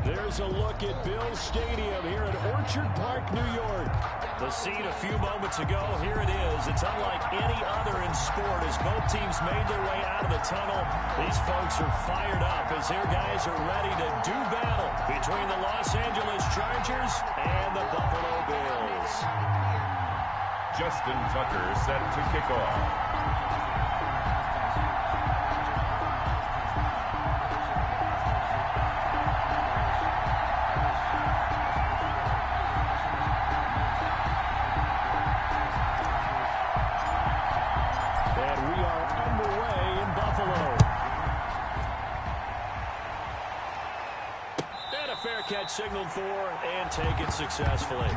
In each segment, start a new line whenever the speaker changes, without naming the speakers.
There's a look at Bill's Stadium here in Orchard Park, New York.
The scene a few moments ago, here it is. It's unlike any other in sport as both teams made their way out of the tunnel. These folks are fired up as their guys are ready to do battle between the Los Angeles Chargers and the Buffalo Bills.
Justin Tucker set to kick off.
Catch signaled for and taken successfully.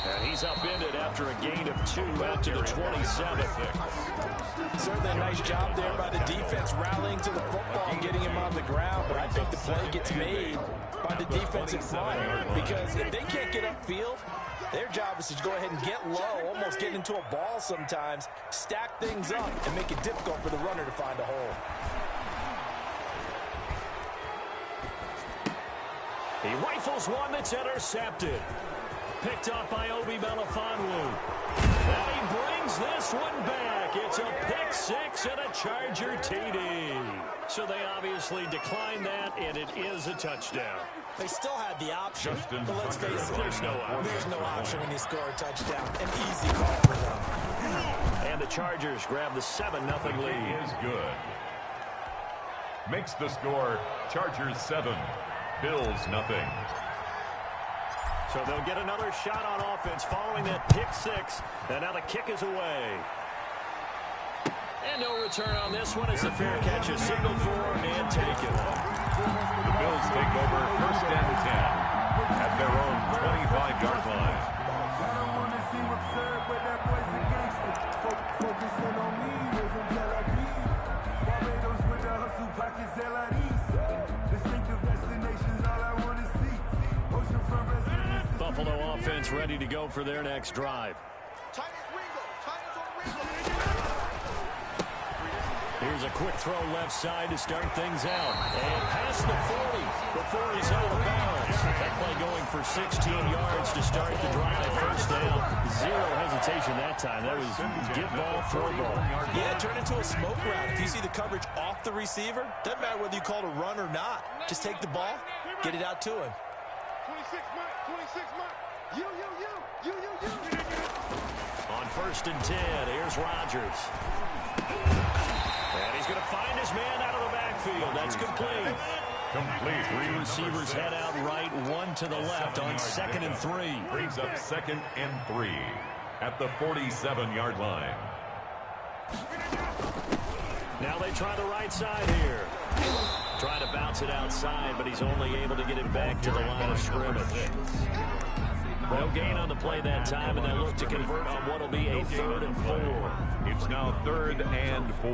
And he's upended after a gain of 2 out to the 27.
Certainly a nice job there by the defense rallying to the football and getting him on the ground, but I think the play gets made by the defensive front because if they can't get upfield, their job is to go ahead and get low, almost get into a ball sometimes, stack things up, and make it difficult for the runner to find a hole.
He rifles one that's intercepted. Picked up by Obi Melifonwu. And he brings this one back. It's a pick six and a Charger TD. So they obviously declined that, and it is a touchdown.
They still had the option, but let's face it, there's no option when you score a touchdown. An easy call for them.
And the Chargers grab the 7-0 lead.
He is good. Makes the score Chargers 7, Bills nothing.
So they'll get another shot on offense following that pick six. And now the kick is away. And no return on this one as the fair catch is signaled for and taken.
The Bills take over 1st and 10 at their own 25-yard line.
I don't want to seem absurd, but that boy's a gangster. Focusing on me, living Tel Aviv. Barbados with the hustle pockets, LIDs. Distinctive destinations, all I want to see. Oceanfront residences.
Buffalo offense ready to go for their next drive. Here's a quick throw left side to start things out. And past the 40 before he's out of bounds. That play going for 16 yards to start the drive. First down. Zero hesitation that time. That was get ball, throw ball.
Yeah, turn into a smoke route. If you see the coverage off the receiver, doesn't matter whether you call it a run or not. Just take the ball, get it out to him.
26 Mike. You.
On 1st and 10, here's Rodgers. And he's going to find his man out of the backfield. That's complete.
Complete.
3 receivers head out right, 1 to the left on 2nd and 3.
Brings up 2nd and 3 at the 47-yard line.
Now they try the right side here. Trying to bounce it outside, but he's only able to get it back to the line of scrimmage. No gain on the play that time, and they look to convert on what will be a 3rd and 4.
It's now 3rd and 4.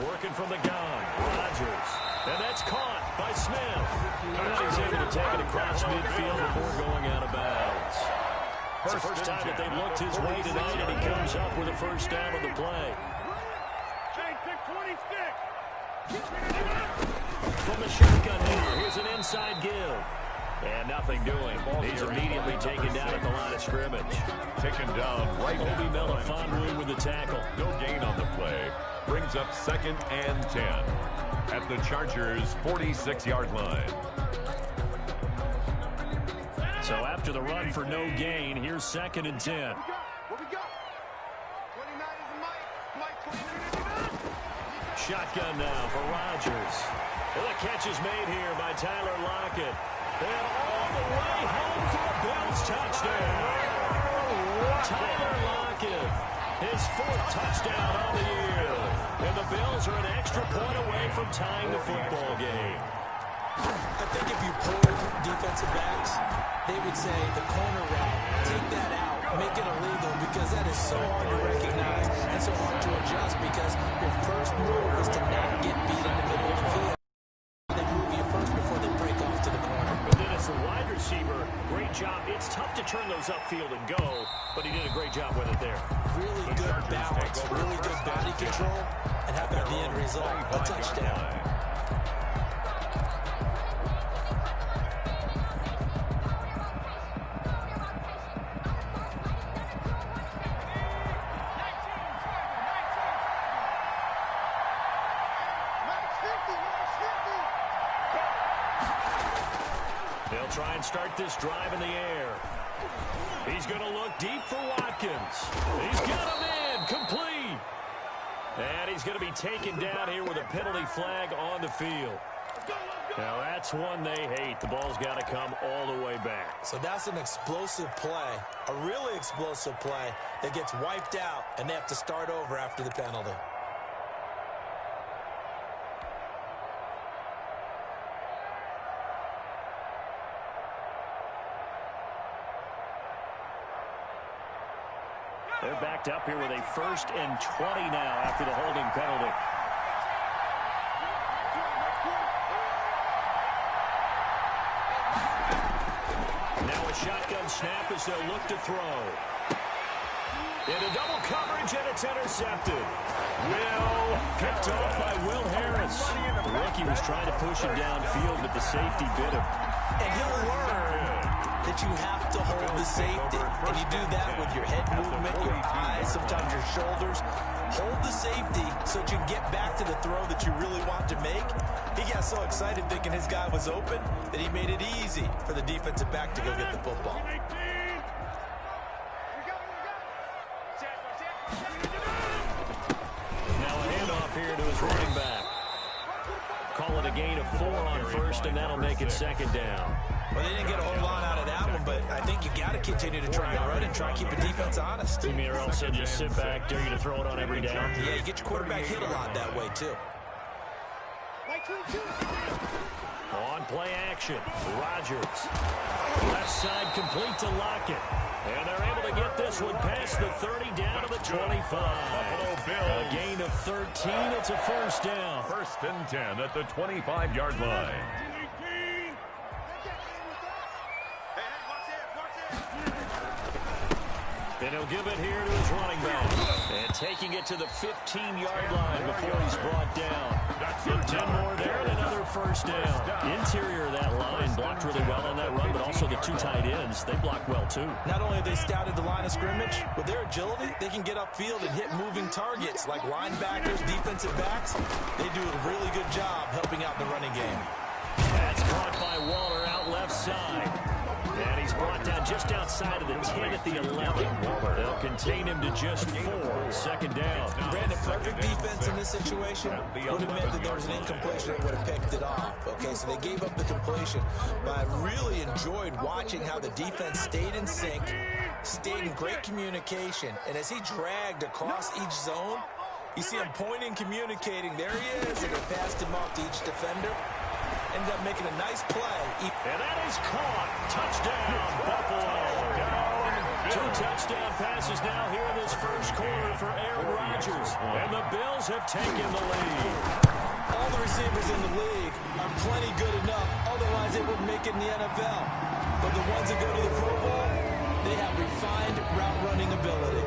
Working from the gun, Rodgers. And that's caught by Smith. And he's able to take it across midfield before going out of bounds. It's the first time that they've looked his way tonight, and he comes up with a first down on the play. From the shotgun here, here's an inside give. And nothing doing. He's immediately taken down at the line of scrimmage.
Taken down right.
Obi Melifonwu with the tackle.
No gain on the play. Brings up 2nd and 10 at the Chargers' 46-yard line.
So after after the run for no gain. Here's 2nd and 10.
What we got? 29 is Mike. 29.
Shotgun now for Rodgers. And the catch is made here by Tyler Lockett. And all the way home for a Bills touchdown. Tyler Lockett, his 4th touchdown on the year. And the Bills are an extra point away from tying the football game.
I think if you pulled defensive backs, they would say the corner route, take that out, make it illegal, because that is so hard to recognize and so hard to adjust, because your first move is to not get beat in the middle of the field. They move you first before they break off to the corner.
But then as the wide receiver, great job. It's tough to turn those upfield and go, but he did a great job with it there.
Really good balance, really good body control, and how about the end result? A touchdown.
They'll try and start this drive in the air. He's going to look deep for Watkins. He's got him in, complete. And he's going to be taken down here with a penalty flag on the field. Now that's one they hate. The ball's got to come all the way back.
So that's an explosive play, a really explosive play that gets wiped out, and they have to start over after the penalty.
They're backed up here with a 1st and 20 now after the holding penalty. Now a shotgun snap as they'll look to throw. Into double coverage, and it's intercepted. Picked off by Will Harris. The rookie was trying to push him downfield, but the safety bit him.
And he'll learn that you have to hold the safety. And you do that with your head movement, your eyes, sometimes your shoulders. Hold the safety so that you can get back to the throw that you really want to make. He got so excited thinking his guy was open that he made it easy for the defensive back to go get the football.
Now a handoff here to his running back. Call it a gain of 4 on 1st, and that'll make it 2nd down.
Well, they didn't get a whole lot out of that one, but I think you got to continue to try and run and try and keep the defense honest.
You mean or else they'll just sit back, dare you to throw it on every down?
Yeah, you get your quarterback hit a lot that way, too.
On play action, Rodgers. Left side complete to Lockett. And they're able to get this one past the 30 down to the 25. A gain of 13. It's a 1st down.
1st and 10 at the 25-yard line.
And he'll give it here to his running back. And taking it to the 15-yard line before he's brought down. Get 10 more there and another 1st down. Interior of that line blocked really well on that run, but also the 2 tight ends, they block well too.
Not only have they scouted the line of scrimmage, with their agility, they can get upfield and hit moving targets like linebackers, defensive backs. They do a really good job helping out the running game.
That's caught by Waller out left side. And he's brought down just outside of the 10 at the 11. They'll contain him to just 4. 2nd down.
Brandon, perfect defense in this situation would have meant that there was an incompletion and would have picked it off. Okay, so they gave up the completion. But I really enjoyed watching how the defense stayed in sync, stayed in great communication. And as he dragged across each zone, you see him pointing, communicating. There he is, and they passed him off to each defender. Ended up making a nice play.
And that is caught. Touchdown, Buffalo. 2 touchdown passes now here in this 1st quarter for Aaron Rodgers. And the Bills have taken the lead.
All the receivers in the league are plenty good enough. Otherwise, they wouldn't make it in the NFL. But the ones that go to the Pro Bowl, they have refined route running ability.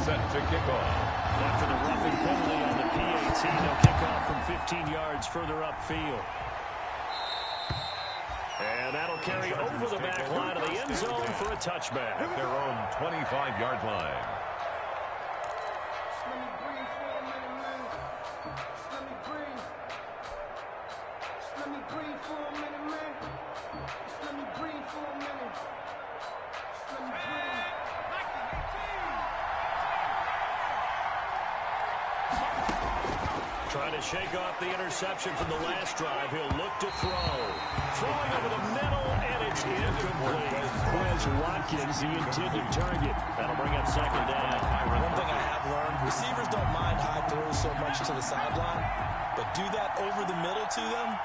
To kick off.
After the roughing penalty on the PAT, they'll kick off from 15 yards further upfield. And that'll carry over the back line of the end zone for a touchback.
At their own 25-yard line.
to shake off the interception from the last drive. He'll look to throw. Throwing over the middle, and it's incomplete. Quez Watkins, the intended target. That'll bring up second down.
One thing I have learned, receivers don't mind high throws so much to the sideline, but do that over the middle to them,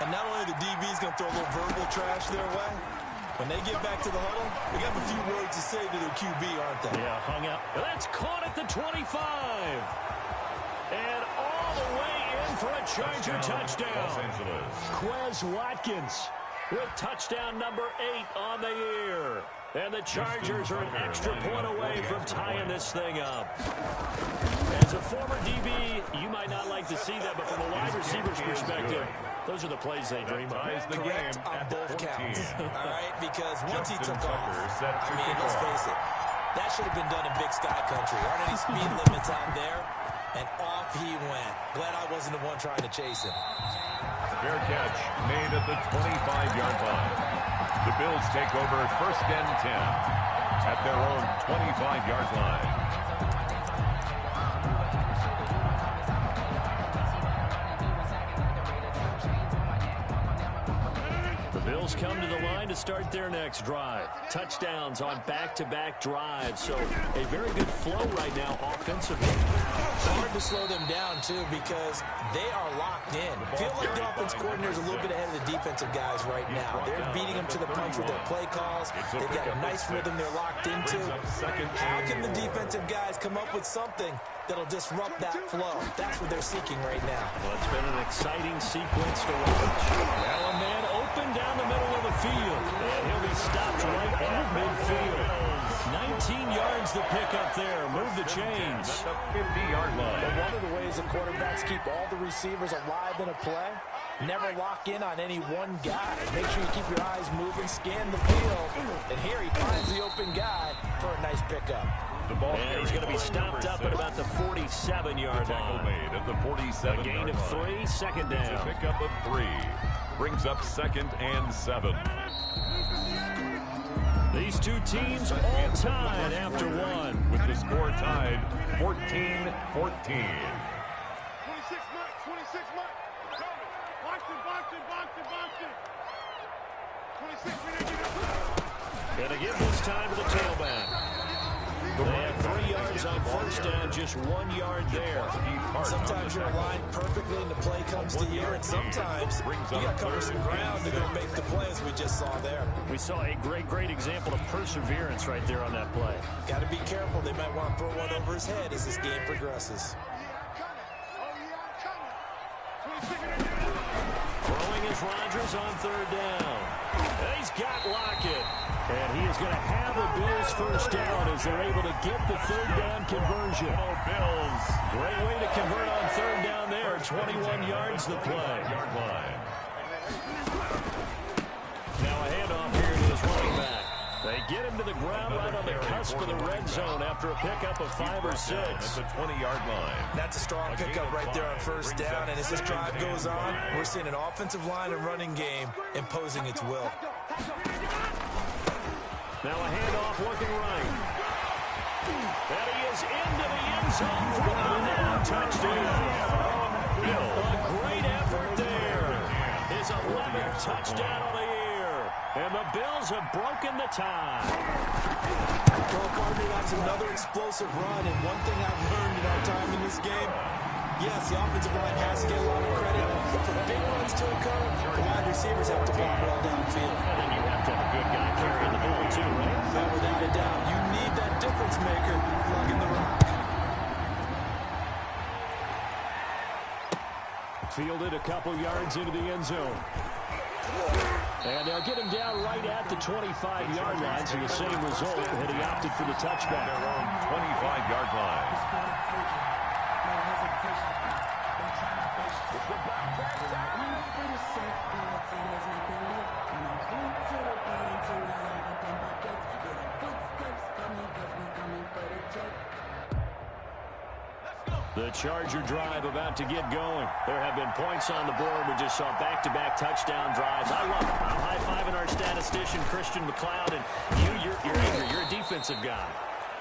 and not only the DB's going to throw a little verbal trash their way, when they get back to the huddle, they got a few words to say to their QB, aren't they?
Yeah, hung out. That's caught at the 25. And all the way in for a Charger touchdown.
Los Angeles.
Quez Watkins with touchdown number 8 on the year. And the Chargers are an extra point away from tying this thing up. As a former DB, you might not like to see that, but from a wide receiver's perspective, those are the plays they dream of.
Correct on both counts. All right, because once he took off, I mean, let's face it, that should have been done in Big Sky Country. Aren't any speed limits out there? And off he went. Glad I wasn't the one trying to chase him.
Fair catch made at the 25-yard line. The Bills take over first and 10 at their own 25-yard line.
Bills come to the line to start their next drive. Touchdowns on back-to-back drives, so a very good flow right now offensively.
It's hard to slow them down, too, because they are locked in. Feel like the offense coordinator is a little bit ahead of the defensive guys right now. They're beating them to the punch with their play calls. They've got a nice rhythm they're locked into. How can the defensive guys come up with something that'll disrupt that flow? That's what they're seeking right now.
Well, it's been an exciting sequence to watch. Now a man open down the middle of the field, and he'll be stopped right at midfield. 19 yards to pick up there. Move the chains.
At the 50-yard line.
But one of the ways the quarterbacks keep all the receivers alive in a play, never lock in on any one guy. Make sure you keep your eyes moving, scan the field, and here he finds the open guy for a nice pickup.
And he's going to be stopped up at about the 47-yard line.
Made at the 47.
A gain of 3, second down.
A pickup of 3. Brings up second and 7.
These two teams all tied after one.
With the score tied 14-14.
26 mark, 26 mark. Boxing. 26 minutes.
And again this time to the tailback. They have 3 yards on first down, just 1 yard there.
Sometimes you're aligned perfectly and the play comes to you, and sometimes you got to cover some ground to go make the play, as we just saw there.
We saw a great example of perseverance right there on that play.
Got to be careful. They might want to throw one over his head as this game progresses.
Throwing is Rodgers on third down. And he's got Lockett. And he is going to have the Bills first down as they're able to get the third down conversion.
Oh, Bills.
Great way to convert on third down there. 21 yards the play.
Yard line.
Now a handoff here to his running back. They get him to the ground right on the cusp of the red zone after a pickup of 5 or 6.
At the 20-yard line.
That's a strong pickup right there on first down, and as this drive goes on, we're seeing an offensive line and running game imposing its will.
Now a handoff looking right. And he is into the end zone for a touchdown. A great effort there. His 11th touchdown of the year. And the Bills have broken the tie.
Well, partner, that's another explosive run, and one thing I've learned in our time in this game, yes, the offensive line has to get a lot of credit, but for big runs to occur, the wide receivers have to block well downfield.
And then you have to have a good guy carrying the ball too, right?
Well, without a doubt, you need that difference maker plugging the rock.
Fielded a couple yards into the end zone. And they'll get him down right at the 25-yard line, so the same result, and he opted for the touchback.
Their own 25-yard line.
The Charger drive about to get going. There have been points on the board. We just saw back-to-back touchdown drives. I love it. I'm high-fiving our statistician, Christian McLeod, and you're angry. You're a defensive guy.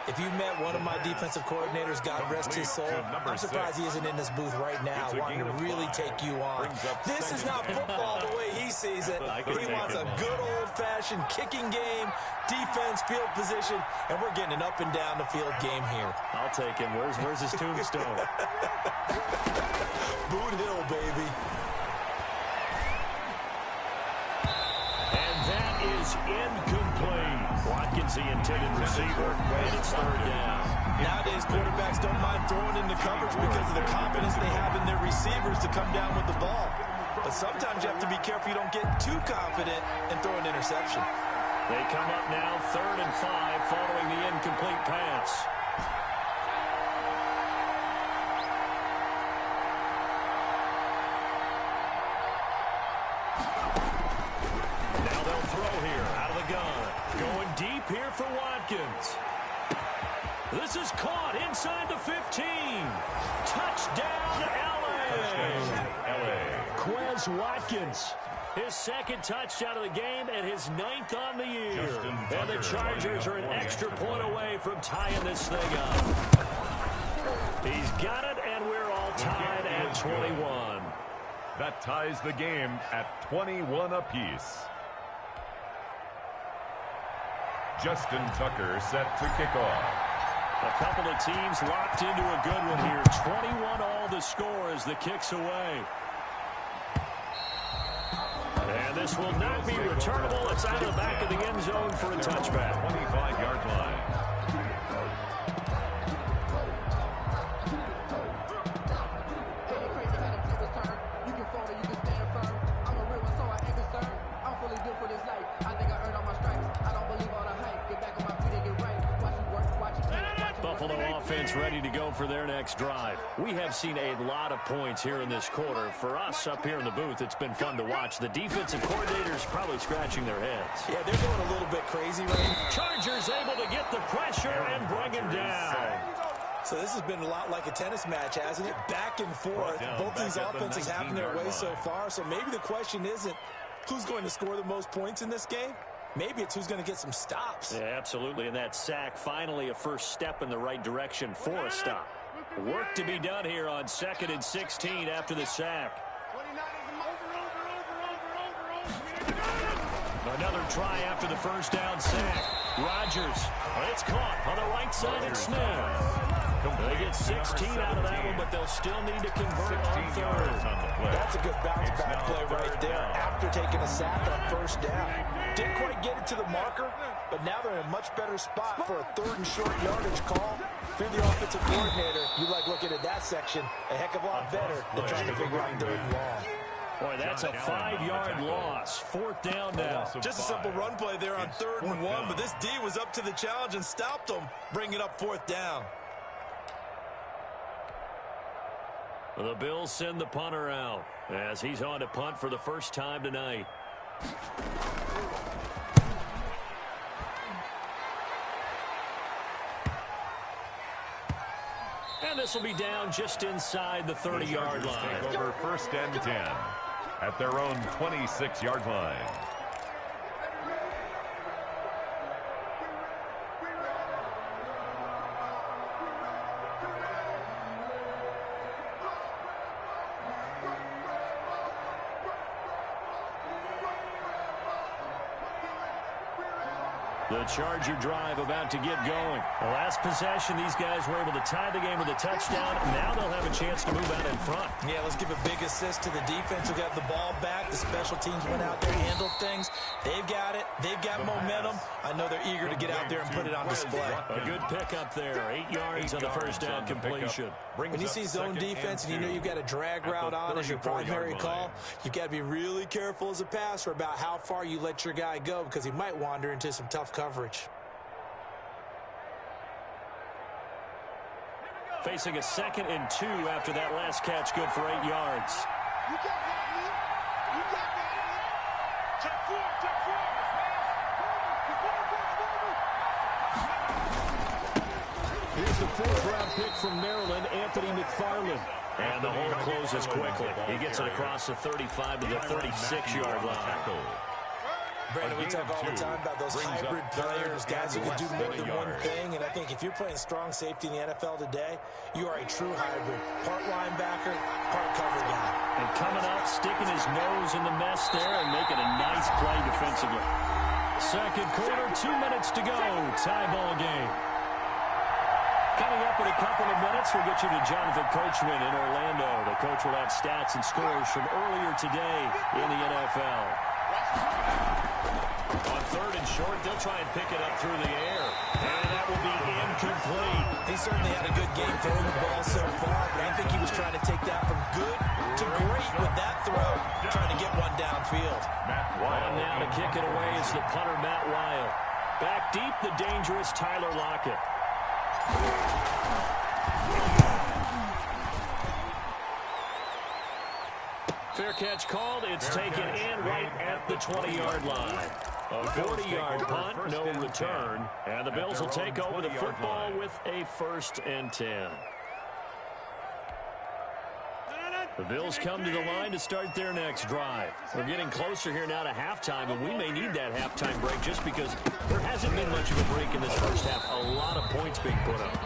If you met one of my defensive coordinators, God rest his soul, I'm surprised he isn't in this booth right now wanting to really take you on. This is not football the way he sees it. He wants a good old-fashioned kicking game, defense, field position, and we're getting an up and down the field game here.
I'll take him. Where's his tombstone?
Boot Hill, baby.
And that is incomplete. Watkins, the intended receiver, and it's third down.
Nowadays, quarterbacks don't mind throwing into coverage because of the confidence they have in their receivers to come down with the ball. But sometimes you have to be careful you don't get too confident and throw an interception.
They come up now 3rd and 5 following the incomplete pass. Now they'll throw here out of the gun. Going deep here for Watkins. This is caught inside the 15. Touchdown, L.A. Quez Watkins. His second touchdown of the game and his 9th on the year. And the Chargers are an extra point away from tying this thing up. He's got it, and we're all tied at 21.
That ties the game at 21 apiece. Justin Tucker set to kick off.
A couple of teams locked into a good one here. 21 all the score as the kick's away. And this will not be returnable. It's out of the back of the end zone for a touchback.
25-yard line.
You can fall or you can stand firm. I'm a real one, so I ain't concerned. I'm fully built for this life. I think I earned all my stripes. I don't believe all the hype. Get back on my feet and get right. Watch me work, watch it.
Buffalo offense ready to go for their next drive. We have seen a lot of points here in this quarter. For us up here in the booth, it's been fun to watch. The defensive coordinators probably scratching their heads.
Yeah, they're going a little bit crazy, Ray.
Chargers able to get the pressure and bring him down.
So this has been a lot like a tennis match, hasn't it? Back and forth. Both these offenses having their way so far. So maybe the question isn't who's going to score the most points in this game. Maybe it's who's going to get some stops.
Yeah, absolutely. And that sack, finally a first step in the right direction for a stop. Work to be done here on 2nd and 16 after the sack. Another try after the first down sack. Rodgers, it's caught on the right side and Smith. They get 16 out of that one, but they'll still need to convert on 3rd.
That's a good bounce-back play right there after taking a sack on 1st down. Didn't quite get it to the marker, but now they're in a much better spot for a 3rd and short yardage call. Through the offensive coordinator, you like looking at that section a heck of a lot better than trying to figure out 3rd and long.
Boy, that's a 5-yard loss. 4th down now.
Just a simple run play there on 3rd and 1, but this D was up to the challenge and stopped them, bringing up 4th down.
The Bills send the punter out as he's on to punt for the first time tonight. And this will be down just inside the 30-yard line.
Take over 1st and 10 at their own 26-yard line.
The Charger drive about to get going. The last possession, these guys were able to tie the game with a touchdown. Now they'll have a chance to move out in front.
Yeah, let's give a big assist to the defense who got the ball back. The special teams went out there, handled things. They've got it. They've got momentum. I know they're eager to get out there and put it on display.
A good pickup there. 8 yards on the first down completion.
When you see zone defense and you know you've got a drag route on as your primary call, you've got to be really careful as a passer about how far you let your guy go because he might wander into some tough coverage.
Facing a 2nd and 2 after that last catch, good for 8 yards.
You got that, man. You got that, man. Check forward, check forward.
Here's the 4th-round pick from Maryland, Anthony McFarland. And the hole closes quickly. He gets it across the 35 to the 36-yard line.
Brandon, we talk all the time about those hybrid players, guys who can do more than one thing. And I think if you're playing strong safety in the NFL today, you are a true hybrid. Part linebacker, part cover guy.
And coming up, sticking his nose in the mess there and making a nice play defensively. Second quarter, 2 minutes to go. Tie ball game. Coming up in a couple of minutes, we'll get you to Jonathan Coachman in Orlando. The coach will have stats and scores from earlier today in the NFL. On third and short, they'll try and pick it up through the air. And that will be incomplete.
He certainly had a good game throwing the ball so far, but I think he was trying to take that from good to great with that throw, trying to get one downfield.
On now to kick it away is the punter, Matt Weil. Back deep, the dangerous Tyler Lockett. Fair catch called. It's taken in right at the 20-yard line. A 40-yard punt, no return. And the Bills will take over the football with a 1st and 10. The Bills come to the line to start their next drive. We're getting closer here now to halftime, and we may need that halftime break just because there hasn't been much of a break in this first half. A lot of points being put up.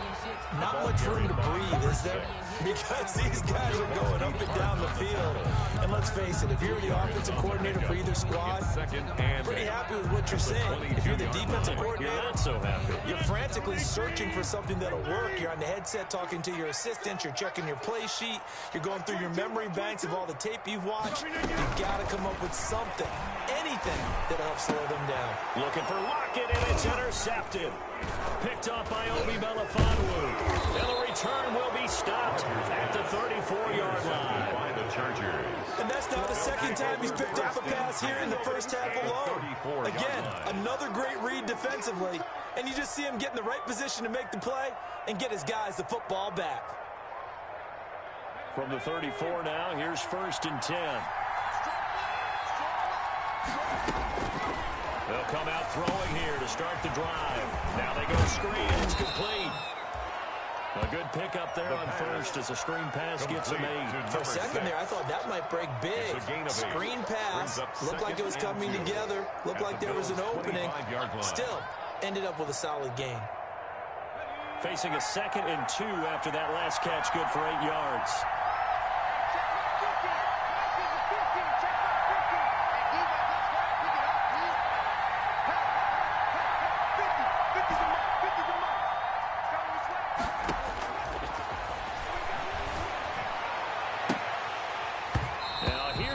Not much room to breathe, is there? Because these guys are going up and down the field. And let's face it, if you're the offensive coordinator for either squad, pretty happy with what you're saying. If you're the defensive coordinator,
you're not so happy.
You're frantically searching for something that'll work. You're on the headset talking to your assistant. You're checking your play sheet. You're going through your memory banks of all the tape you've watched. You've got to come up with something, anything that'll help slow them down.
Looking for Lockett, and it's intercepted. Picked off by Obi Melifonwu. And the return will be stopped at the 34-yard line.
By the Chargers.
And that's now the second time he's picked off a pass here in the first half alone. Again, another great read defensively. And you just see him get in the right position to make the play and get his guys the football back.
From the 34 now, here's 1st and 10. They'll come out throwing here to start the drive. Now they go screen. It's complete. A good pickup there on first as a screen pass gets a made.
For a second there, I thought that might break big. Screen pass. Looked like it was coming together. Looked like there was an opening. Still, ended up with a solid gain.
Facing a 2nd and 2 after that last catch, good for 8 yards.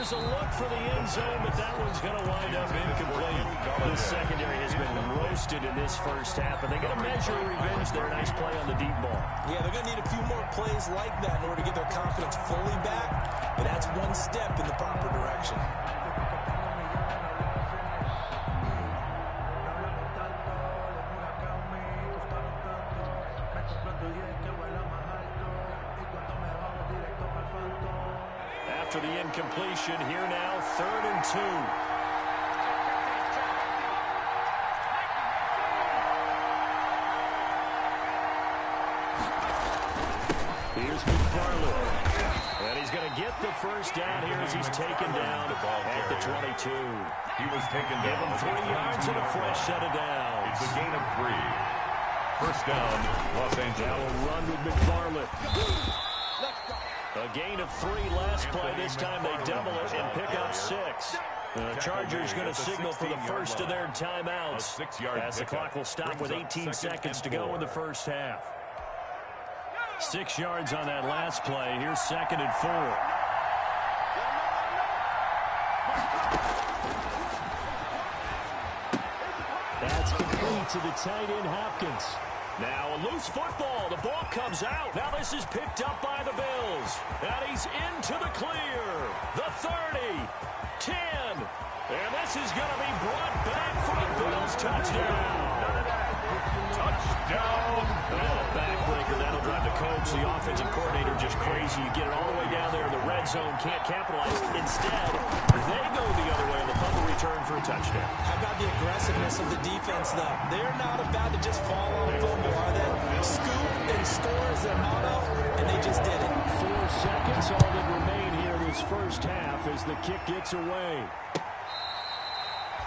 A look for the end zone, but that one's going to wind up incomplete. The secondary has been roasted in this first half, but they got a measure of revenge there. Nice play on the deep ball.
Yeah, they're going to need a few more plays like that in order to get their confidence fully back, but that's one step in the proper direction.
After the incompletion, here now, 3rd and 2. Here's McFarland. And he's going to get the first down here as he's taken down at the 22.
He was taken down.
Give him 3 yards and a fresh set of downs.
It's a gain of 3. First down, Los Angeles.
Now a run with McFarland. A gain of 3 last play. This time they double it and pick up 6. The Chargers going to signal for the first of their timeouts as the clock will stop with 18 seconds to go in the first half. 6 yards on that last play. Here's 2nd and 4. That's complete to the tight end, Hopkins. Now a loose football. The ball comes out. Now this is picked up by the Bills. And he's into the clear. The 30. 10. And this is going to be brought back for a Bills touchdown.
Touchdown.
Well, a backbreaker. That'll drive the coach, the offensive coordinator, just crazy. You get it all the way down there in the red zone. Can't capitalize. Instead, they go the other way. The fumble return for a touchdown.
How about the aggressiveness of the defense, though? They're not about to just fall on a fumble, are they? Scoop and score is their motto, and they just did it.
4 seconds, all that remain here this first half as the kick gets away.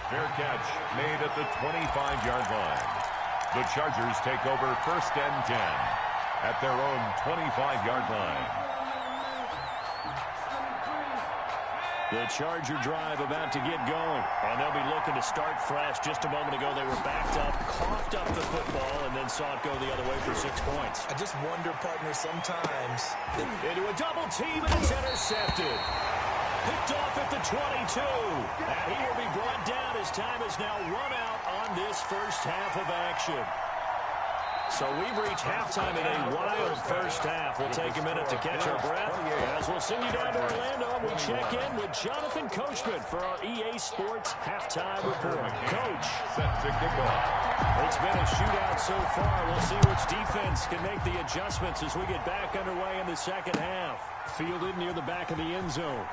Fair catch made at the 25-yard line. The Chargers take over 1st and 10 at their own 25-yard line.
The Charger drive about to get going, and they'll be looking to start fresh. Just a moment ago, they were backed up, coughed up the football, and then saw it go the other way for 6 points.
I just wonder, partner, sometimes.
Into a double team, and it's intercepted. Picked off at the 22. And he will be brought down as time is now run out on this first half of action. So we've reached halftime in a wild first half. We'll take a minute to catch our breath as we'll send you down to Orlando and we check in with Jonathan Coachman for our EA Sports Halftime Report. Coach.
Set to kick off.
It's been a shootout so far. We'll see which defense can make the adjustments as we get back underway in the second half. Fielded near the back of the end zone.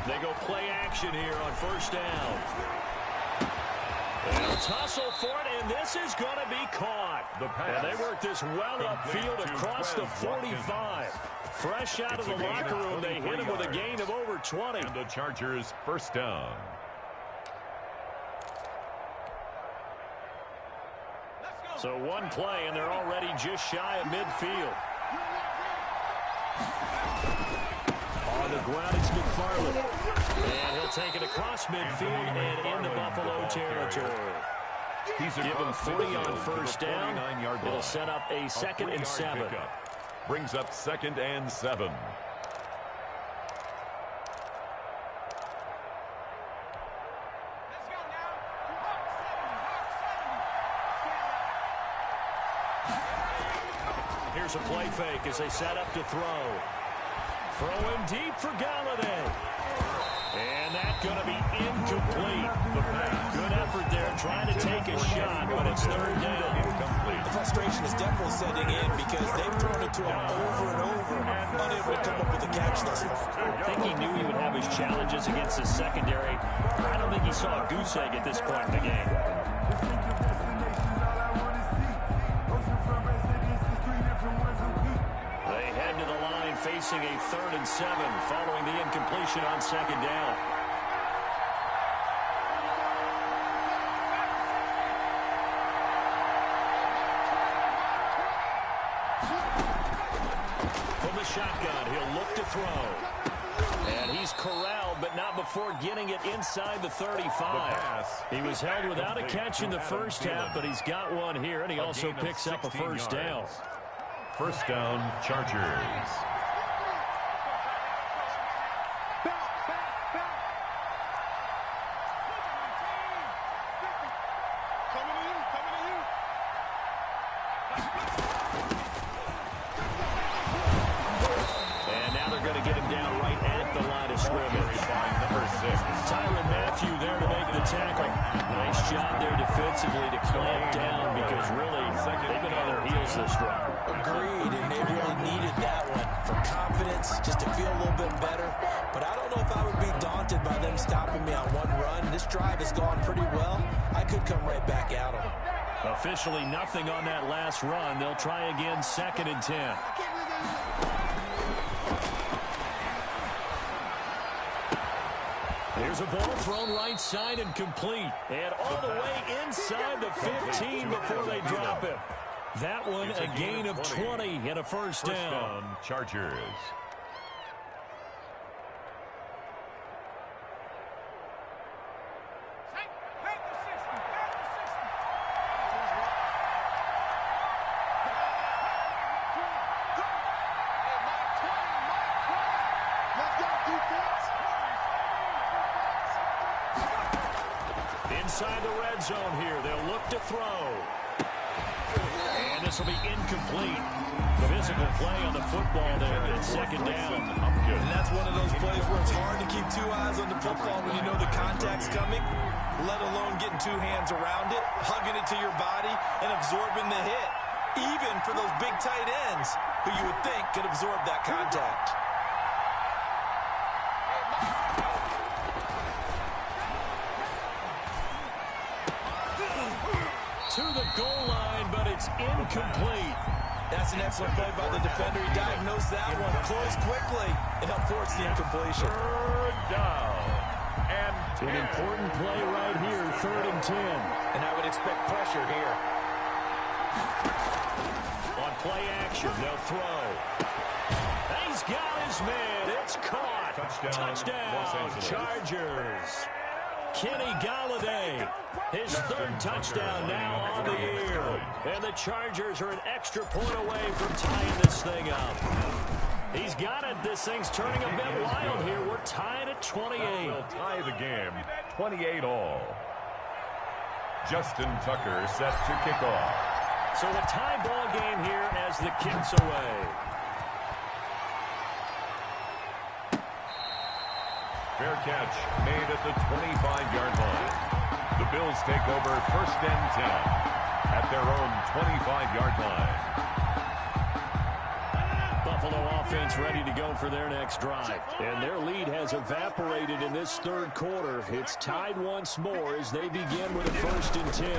They go play action here on first down. They'll tussle for it, and this is going to be caught. And they work this well upfield across the 45. Fresh out of the locker room, they hit him with a gain of over 20.
And the Chargers first down.
So one play, and they're already just shy of midfield. On the ground, it's McFarland. And he'll take it across midfield and into Buffalo territory. Give him 3 on first down. It'll set up a 2nd and 7.
Brings up 2nd and 7.
Here's a play fake as they set up to throw. Throwing deep for Galladay. And that's going to be incomplete. Good effort there trying to take a shot, but it's 3rd down.
The frustration is definitely setting in because they've thrown it to him over and over, unable to come up with a catch thus far.
I think he knew he would have his challenges against his secondary. I don't think he saw a goose egg at this point in the game. They head to the line facing a 3rd and 7 following the incompletion on 2nd down. From the shotgun, he'll look to throw. And he's corralled, but not before getting it inside the 35. He was held without a catch in the first half, but he's got one here, and he also picks up a first down.
First down, Chargers.
And now they're going to get him down right at the line of scrimmage.
Number 6.
Tyrann Mathieu there to make the tackle. Nice job there defensively to clamp down because really they've been on their heels this drive.
Agreed, and they really needed that one for confidence, just to feel a little bit better. But I don't know if I would be daunted by them stopping me on one run. This drive has gone pretty well. I could come right back at them.
Officially nothing on that last run. They'll try again, 2nd and 10. Here's a ball thrown right side and complete. And all the way inside the 15 before they drop him. That one a gain of 20 and a first down.
Chargers.
Inside the red zone here. They'll look to throw. And this will be incomplete. Physical play on the football there at 2nd down.
And that's one of those plays where it's hard to keep 2 eyes on the football when you know the contact's coming, let alone getting 2 hands around it, hugging it to your body, and absorbing the hit. even for those big tight ends who you would think could absorb that contact.
To the goal line, but it's incomplete.
That's an excellent play by the defender. He diagnosed that one, closed quickly, and helped force the incompletion.
Third down. And
an important play right here, 3rd and 10.
And I would expect pressure here.
On play action, they'll throw. He's got his man. It's caught. Touchdown, Chargers. Kenny Galladay, his 3rd touchdown now on the year. And the Chargers are an extra point away from tying this thing up. He's got it. This thing's turning a bit wild here. We're tied at 28.
We'll tie the game, 28 all. Justin Tucker set to kick off.
So a tie ball game here as the kick's away.
Fair catch made at the 25-yard line. The Bills take over 1st and 10 at their own 25-yard line.
Buffalo offense ready to go for their next drive. And their lead has evaporated in this 3rd quarter. It's tied once more as they begin with a 1st and 10.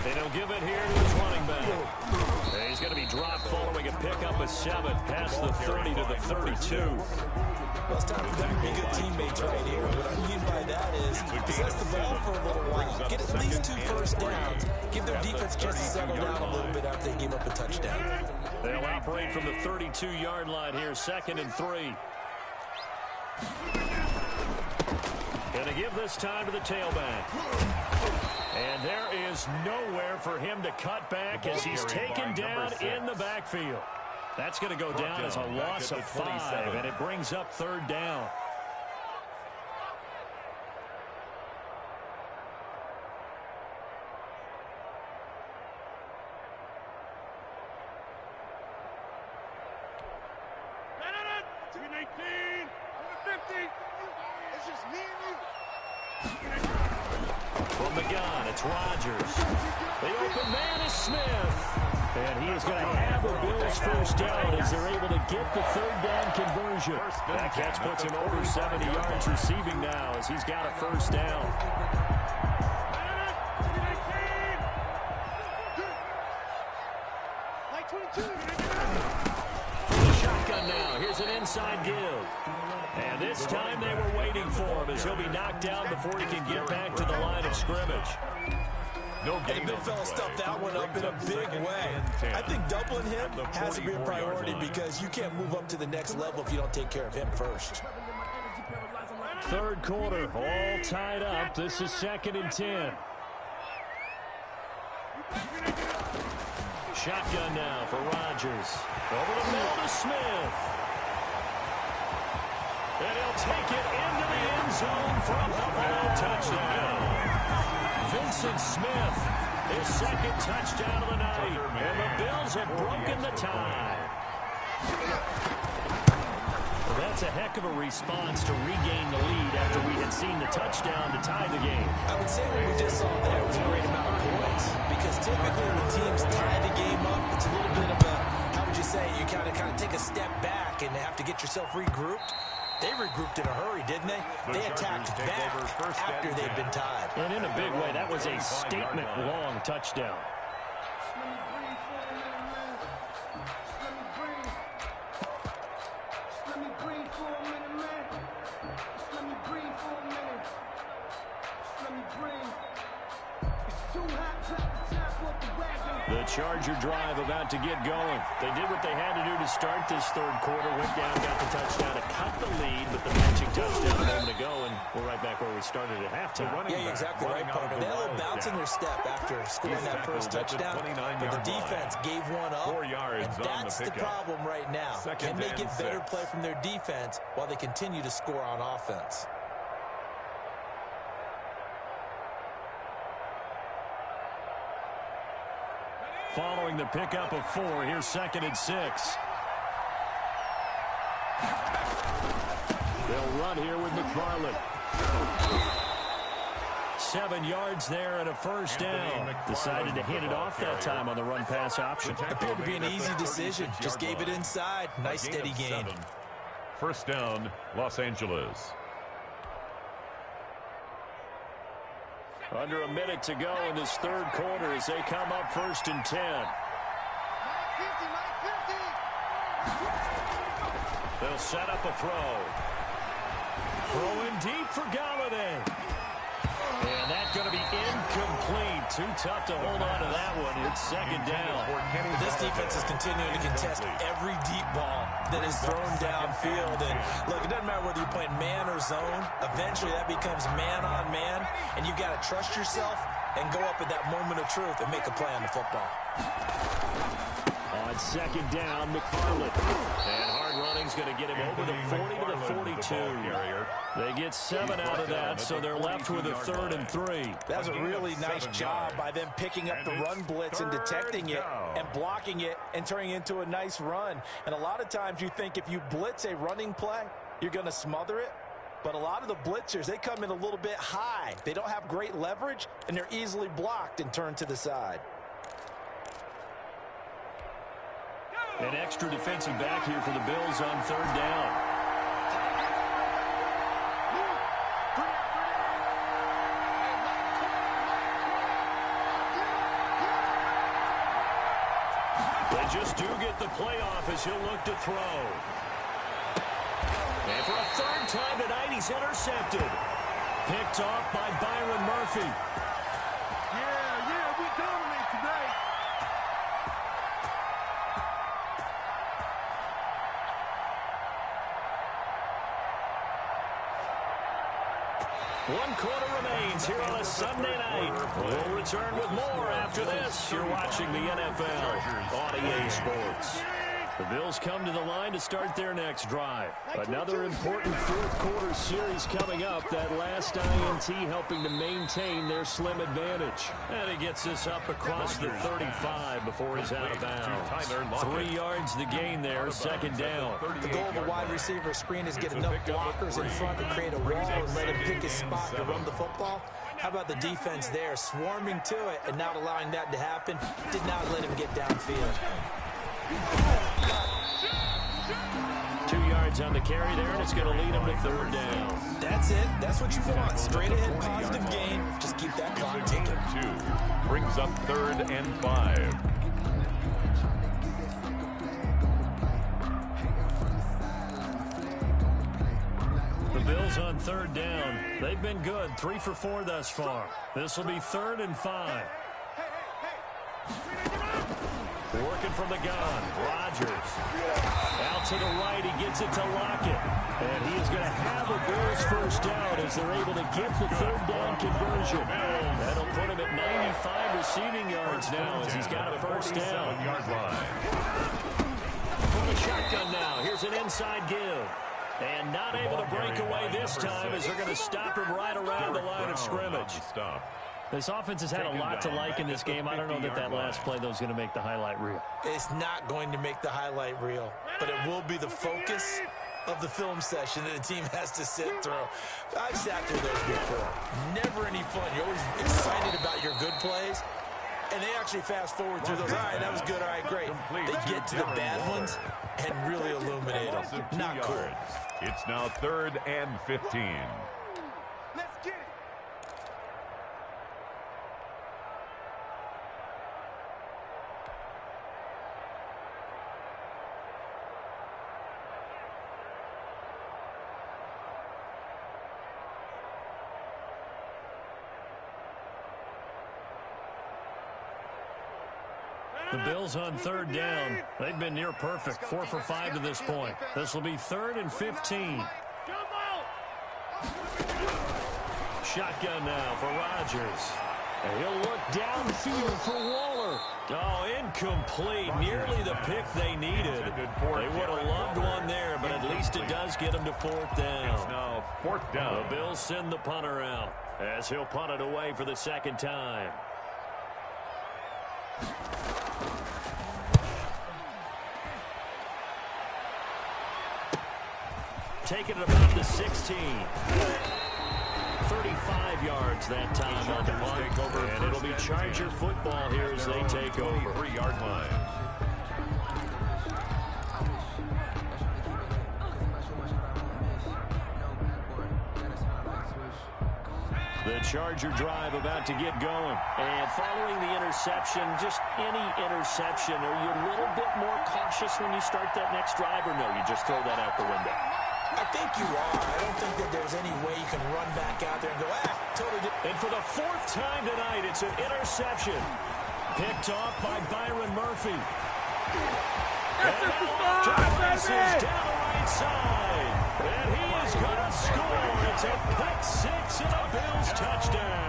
They don't give it here to his running back. And he's going to be dropped following a pickup of 7 past the 30 to the 32.
Well, it's time for them to be good teammates right here. What I mean by that is possess the ball for a little while. Get at least 2 first downs. Give their defense a chance to settle down a little bit after they give up a touchdown.
They'll operate from the 32-yard line here, 2nd and 3. Going to give this time to the tailback. And there is nowhere for him to cut back as he's taken down in the backfield. That's going to go down as a loss of 5, and it brings up 3rd down. From the gun, it's Rodgers. The open man is Smith. And he is going to have a Bills 1st down as they're able to get the 3rd down conversion. That catch puts him over 70 yards receiving now as he's got a 1st down. The shotgun now. Here's an inside give. And this time they were waiting for him as he'll be knocked down before he can get back to the line of scrimmage.
And the big fella stuffed that one up in a big way. I think doubling him has to be a priority because you can't move up to the next level if you don't take care of him first.
3rd quarter, all tied up. This is 2nd and 10. Shotgun now for Rodgers. Over the middle to Smith. And he'll take it into the end zone for a Buffalo touchdown. Vincent Smith, his 2nd touchdown of the night. And the Bills have broken the tie. Well, that's a heck of a response to regain the lead after we had seen the touchdown to tie the game.
I would say what we just saw there was a great amount of points because typically when teams tie the game up, it's a little bit of a, how would you say, you kind of take a step back and have to get yourself regrouped. They regrouped in a hurry, didn't they? They attacked back after they'd been tied.
And in a big way, that was a statement-long touchdown. The Charger drive about to get going. They did what they had to do to start this 3rd quarter. Went down, got the touchdown to cut the lead, but the matching touchdown a moment ago, and we're right back where we started at halftime.
Yeah, you're exactly right, partner. They had a little bounce in their step after scoring that 1st touchdown, but the defense gave one up, and that's the problem right now. Can they get better play from their defense while they continue to score on offense?
Following the pickup of 4, here's 2nd and 6. They'll run here with McFarland. 7 yards there and a first down. Decided to hand it off that time on the run-pass option.
Appeared to be an easy decision. Just gave it inside. Nice steady gain.
First down, Los Angeles.
Under a minute to go in this third quarter as they come up 1st and 10. They'll set up a throw. Throw in deep for Galladay. And that's going to be incomplete. Too tough to hold on to that one. It's 2nd down.
This defense is continuing to contest every deep ball that is thrown downfield. And look, it doesn't matter whether you're playing man or zone. Eventually that becomes man on man. And you've got to trust yourself and go up at that moment of truth and make a play on the football.
On 2nd down, McFarland. And hard running's going to get him over the 40 to the 42. They get 7 out of that, so they're left with a 3rd and 3.
That was a really nice job by them picking up the run blitz and detecting it and blocking it and turning it into a nice run. And a lot of times you think if you blitz a running play, you're going to smother it. But a lot of the blitzers, they come in a little bit high. They don't have great leverage, and they're easily blocked and turned to the side.
An extra defensive back here for the Bills on 3rd down. They just do get the playoff as he'll look to throw. And for a 3rd time tonight, he's intercepted. Picked off by Byron Murphy.
Yeah, we dominate tonight.
One quarter remains here on a Sunday night. We'll return with more after this. You're watching the NFL on EA Sports. The Bills come to the line to start their next drive. Another important 4th quarter series coming up. That last INT helping to maintain their slim advantage. And he gets this up across the 35 before he's out of bounds. 3 yards the gain there, 2nd down.
The goal of a wide receiver screen is get enough blockers in front to create a wall and let him pick his spot to run the football. How about the defense there, swarming to it and not allowing that to happen? Did not let him get downfield.
2 yards on the carry there, and it's going to lead him to 3rd down.
That's it. That's what you want. Straight ahead, positive gain. Just keep that clock ticking.
2 brings up 3rd and 5.
The Bills on 3rd down. They've been good, 3 for 4 thus far. This will be 3rd and 5. Working from the gun, Rodgers. Out to the right, he gets it to Lockett. And he is going to have a Bills first down as they're able to get the 3rd down conversion. That'll put him at 95 receiving yards now as he's got a first down. From the shotgun now, here's an inside give. And not able to break away this time as they're going to stop him right around the line of scrimmage. This offense has had a lot to like in this game. I don't know that that last play, though, is going to make the highlight reel.
It's not going to make the highlight reel, but it will be the focus of the film session that the team has to sit through. I've sat through those before. Never any fun. You're always excited about your good plays, and they actually fast forward through those. All right, that was good. All right, great. They get to the bad ones and really illuminate them. Not cool.
It's now 3rd and 15.
Let's get it.
The Bills on 3rd down. They've been near perfect, 4 for 5 to this point. This will be 3rd and 15. Shotgun now for Rodgers. And he'll look downfield for Waller. Oh, incomplete. Nearly the pick they needed. They would have loved one there, but at least it does get them to 4th down.
It's now 4th down.
The Bills send the punter out as he'll punt it away for the 2nd time. Taking it about the 16. 35 5 yards that time on the punt. And it'll be Charger football here as they take over.
3-yard line.
The Charger drive about to get going. And following the interception, just any interception, are you a little bit more cautious when you start that next drive, or no, you just throw that out the window?
I think you are. I don't think that there's any way you can run back out there and go, totally different.
And for the 4th time tonight, it's an interception. Picked off by Byron Murphy. And now Travis is down the right side. And he is going to score. It's a pick 6 and a Bills touchdown.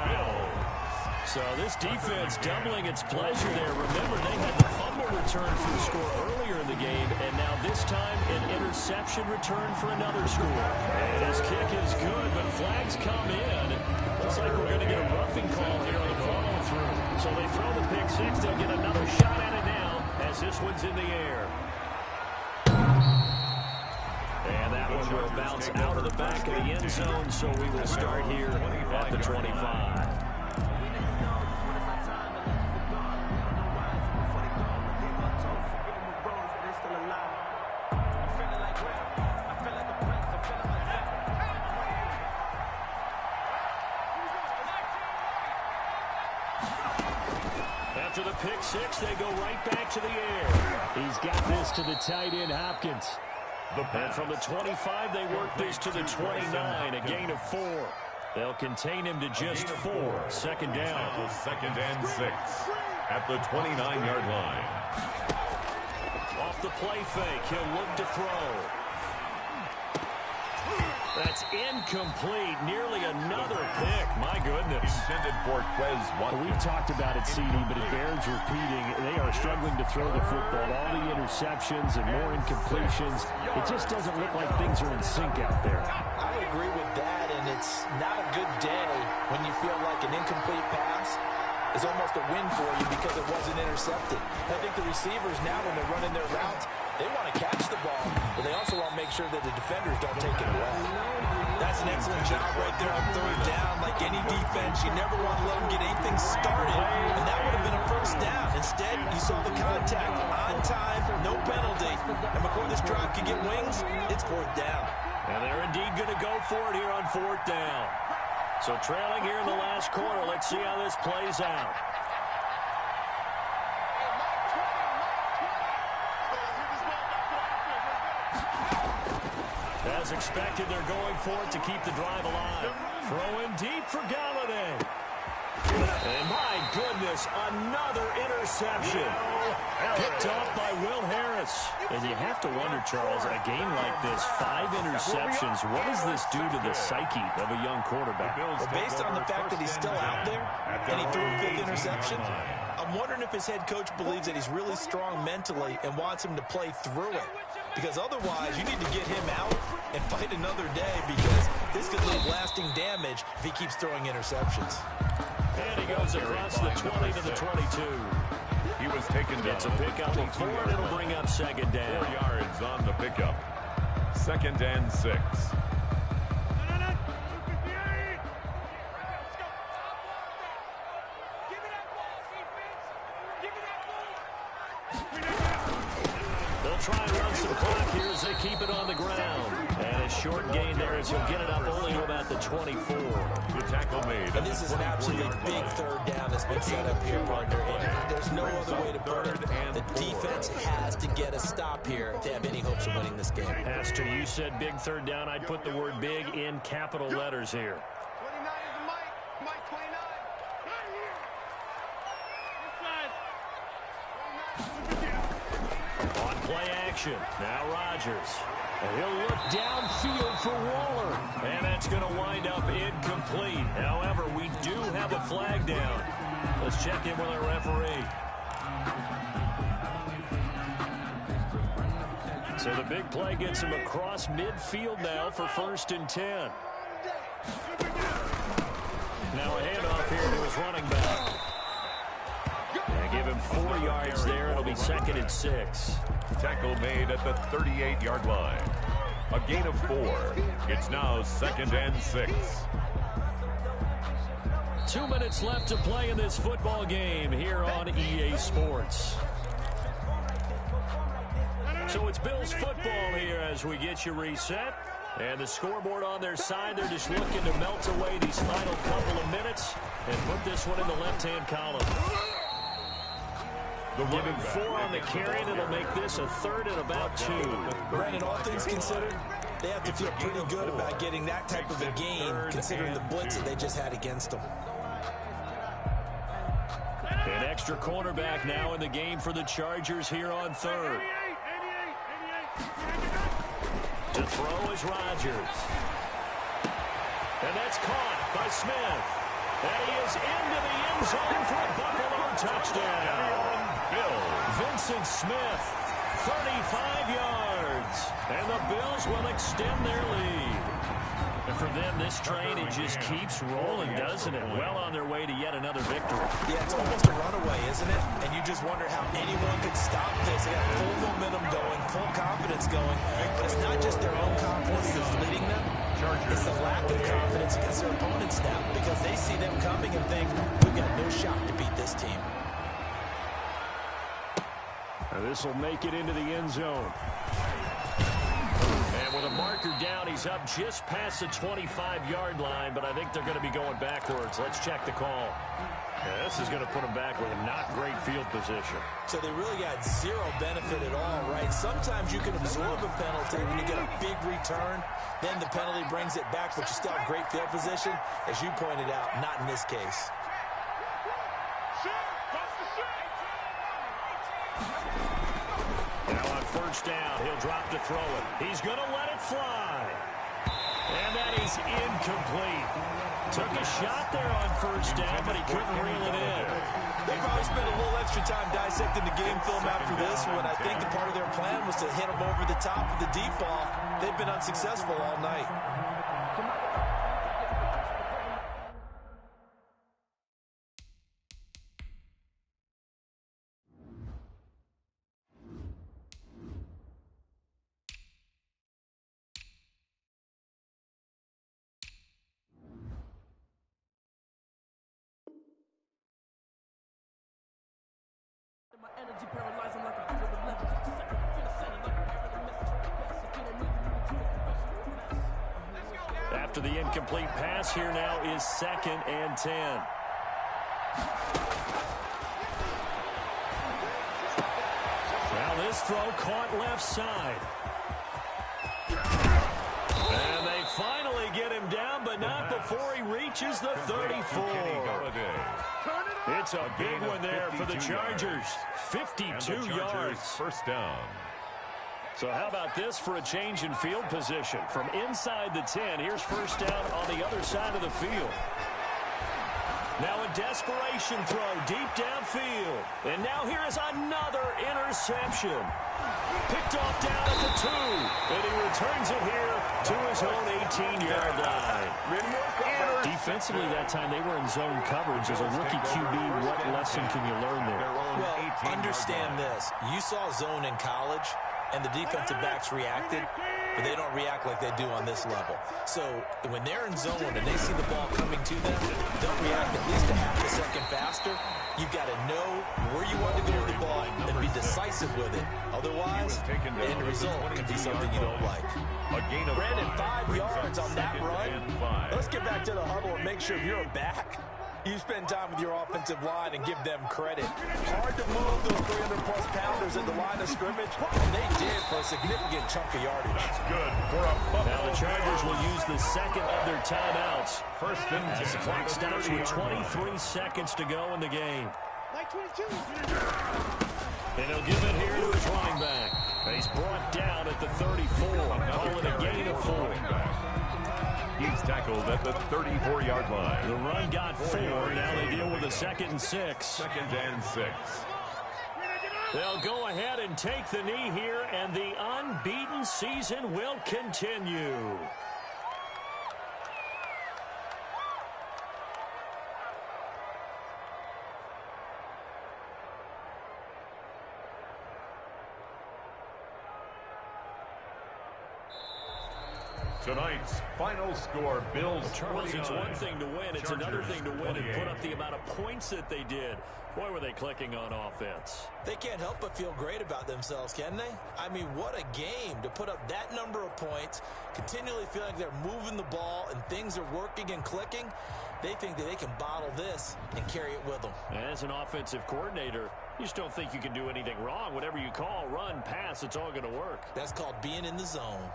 So this defense doubling its pleasure there. Remember, they had the fumble return for the score earlier in the game, and now this time an interception return for another score. And his kick is good, but flags come in. Looks like we're going to get a roughing call here on the follow-through. So they throw the pick 6. They'll get another shot at it now as this one's in the air. And that one will bounce out of the back of the end zone, so we will start here at the 25. After the pick 6, they go right back to the air. He's got this to the tight end, Hopkins. And from the 25, they work this to the 29, a gain of 4. They'll contain him to just 4. 2nd down.
2nd and 6 at the 29-yard line.
Off the play fake, he'll look to throw. That's incomplete. Nearly another pick. My goodness.
Intended for Quez Watkins.
We've talked about it, CD, but it bears repeating. They are struggling to throw the football. All the interceptions and more incompletions. It just doesn't look like things are in sync out there.
I would agree with that, and it's not a good day when you feel like an incomplete pass is almost a win for you because it wasn't intercepted. I think the receivers now, when they're running their routes, they want to catch the ball, but they also want to make sure that the defenders don't take it away. That's an excellent job right there on 3rd down. Like any defense, you never want to let them get anything started, and that would have been a 1st down. Instead, you saw the contact on time, no penalty, and before this drive can get wings, it's 4th down.
And they're indeed going to go for it here on 4th down. So trailing here in the last quarter, let's see how this plays out. As expected, they're going for it to keep the drive alive. Throwing deep for Galladay. And my goodness, another interception. Picked off by Will Harris. And you have to wonder, Charles, a game like this, 5 interceptions, what does this do to the psyche of a young quarterback?
Well, based on the fact that he's still out there and he threw a 5th interception, I'm wondering if his head coach believes that he's really strong mentally and wants him to play through it. Because otherwise, you need to get him out and fight another day, because this could leave lasting damage if he keeps throwing interceptions.
And he goes across the 20 to the 22.
He was taken down.
It's a pickup of 4, and it'll bring up 2nd down.
4 yards on the pickup. 2nd and 6.
They'll try and run some clock here as they keep it on the ground. And a short gain there as he'll get it up only to about the 24.
The tackle made.
And this is an absolutely big 3rd down that's been set up here, partner. And there's no other way to put it. The defense has to get a stop here if they have any hopes of winning this game.
Pastor, you said big 3rd down. I'd put the word big in capital letters here.
29 is the Mike. Mike 29. Right here.
On play action. Now Rodgers. And he'll look downfield for Waller. And that's going to wind up incomplete. However, we do have a flag down. Let's check in with our referee. So the big play gets him across midfield now for 1st and 10. Now a handoff here to his running back. And give him 4 yards there. It'll be 2nd and 6.
Tackle made at the 38-yard line. A gain of 4. It's now 2nd and 6.
2 minutes left to play in this football game here on EA Sports. So it's Bills football here as we get you reset. And the scoreboard on their side, they're just looking to melt away these final couple of minutes and put this one in the left-hand column. Giving 4 on the carry, and it'll make this a 3rd and about 2.
Brandon, all things considered, they have to feel pretty good about getting that type of a gain, considering the blitz that they just had against them.
An extra cornerback now in the game for the Chargers here on 3rd. To throw is Rodgers. And that's caught by Smith. And he is into the end zone for a Buffalo touchdown. Vincent Smith, 35 yards. And the Bills will extend their lead. And for them, this train, it just keeps rolling, doesn't it? Well on their way to yet another victory.
Yeah, it's almost a runaway, isn't it? And you just wonder how anyone could stop this. They got full momentum going, full confidence going. But it's not just their own confidence that's leading them. It's the lack of confidence against their opponents now, because they see them coming and think, we've got no shot to beat this team.
This will make it into the end zone. And with a marker down, he's up just past the 25-yard line, but I think they're going to be going backwards. Let's check the call. Yeah, this is going to put them back with a not great field position.
So they really got zero benefit at all, right? Sometimes you can absorb a penalty when you get a big return. Then the penalty brings it back, but you still have great field position. As you pointed out, not in this case.
Now on first down, he'll drop to throw it. He's going to let it fly. And that is incomplete. Took a shot there on first down, but he couldn't reel it in.
They probably spent a little extra time dissecting the game film after this one. I think the part of their plan was to hit them over the top of the deep ball. They've been unsuccessful all night.
After the incomplete pass, here now is 2nd and 10. Now this throw caught left side. And they finally get him down, but not before he reaches the 34. It's a big one there for the Chargers. 52 yards.
First down.
So how about this for a change in field position? From inside the 10, here's first down on the other side of the field. Now a desperation throw deep downfield. And now here is another interception. Picked off down at the 2. And he returns it here to his own 18-yard line. Defensively that time, they were in zone coverage. As a rookie QB, what lesson can you learn there?
Well, understand this. You saw zone in college, and the defensive backs reacted, but they don't react like they do on this level. So when they're in zone and they see the ball coming to them, they'll react at least a half a second faster. You've got to know where you want to go with the ball and be decisive with it. Otherwise, the end result can be something you don't like. Brandon, 5 yards on that run. Let's get back to the huddle and make sure if you're a back, you spend time with your offensive line and give them credit. Hard to move those 300-plus pounders at the line of scrimmage, and they did for a significant chunk of yardage.
That's good for a
Now the Chargers will use the second of their timeouts.
First and 10.
The clock stops with 23 seconds to go in the game. And he'll give it here to his running back. And he's brought down at the 34. Call it a gain of 4.
He's tackled at the 34-yard line.
The run got 4. Now they deal with a 2nd and 6.
2nd and 6.
They'll go ahead and take the knee here, and the unbeaten season will continue.
Tonight's final score, Bills
Charles,
49.
it's one thing to win. It's another
Chargers
thing to win
28.
and put up the amount of points that they did. Boy, were they clicking on offense.
They can't help but feel great about themselves, can they? I mean, what a game to put up that number of points, continually feeling like they're moving the ball and things are working and clicking. They think that they can bottle this and carry it with them.
As an offensive coordinator, you just don't think you can do anything wrong. Whatever you call, run, pass, it's all going to work.
That's called being in the zone.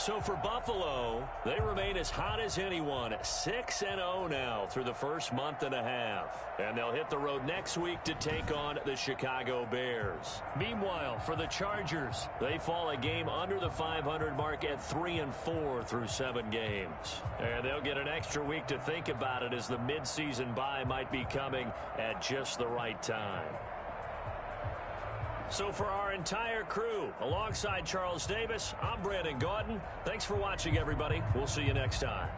So for Buffalo, they remain as hot as anyone, 6-0 now through the first month and a half. And they'll hit the road next week to take on the Chicago Bears. Meanwhile, for the Chargers, they fall a game under the 500 mark at 3-4 through 7 games. And they'll get an extra week to think about it as the midseason bye might be coming at just the right time. So for our entire crew, alongside Charles Davis, I'm Brandon Gaudin. Thanks for watching, everybody. We'll see you next time.